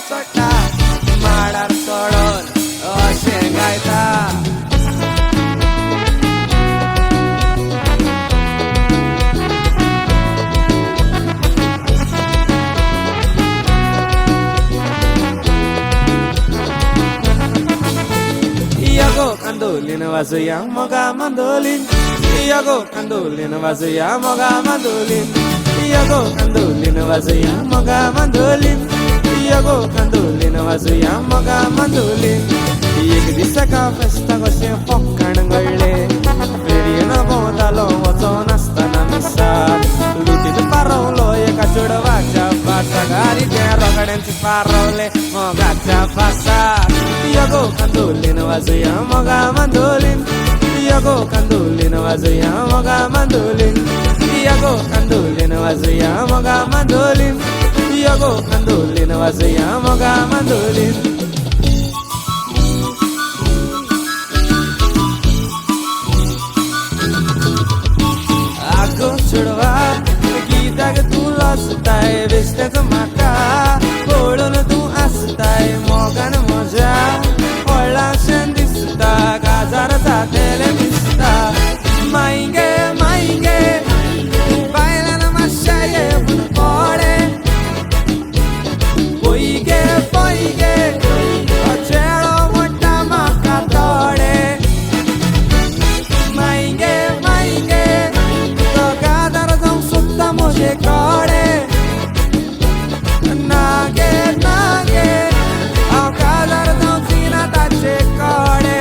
चोडटा माडार चोडोन अशें गायता Iago mandolin wazuya moga mandolin Iago mandolin wazuya moga mandolin Iago mandolin wazuya moga mandolin Iago mandolin wazuya moga mandolin एक दिसाका फेस्ताक अशें फक्काण घडलें फेरयेन भोंवतालो वचोन आसतना मिसाक लुटीन पारवलो एका चेडवाच्या फासाक ते रोगड्यांचे पारवले मोगाच्या फासाक Iago mandolin wazuya moga mandolin Iago mandolin wazuya moga mandolin Iago mandolin wazuya moga mandolin Iago mandolin wazuya moga mandolin Ago chudwa गीताक तू लसताय बेश्टेच म्हाका पळोवन तू आसताय मोगान म्हज्या व्हडलाशें दिसता काजार जातलें दिसता मायगे मायगे बायलान मातशें ये पूण कोडे पयगे पयगे चेडो म्हणटा म्हाका तोडे मायगे मायगे तो काजार जावंक सोदता म्हजे कोडे नागे नागे हांव काजार जावची ना ताचे कोडे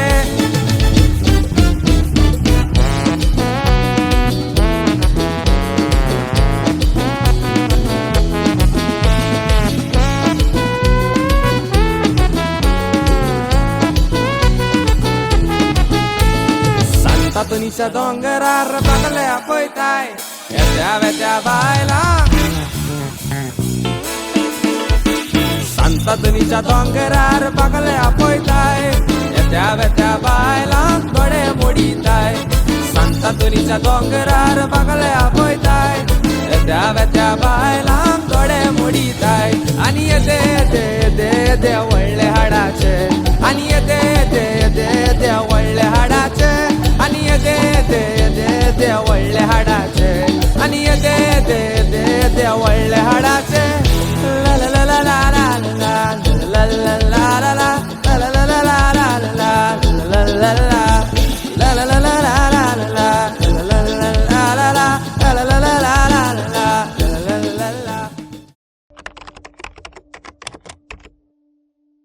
Santa Tonisha dongerar bagale apoitai Etea vetea bailan Santa Tonisha dongerar bagale apoitai Etea vetea bailan dode moditai Santa Tonisha dongerar bagale apoitai Etea vetea bailan dode moditai Ani ede ede ede ede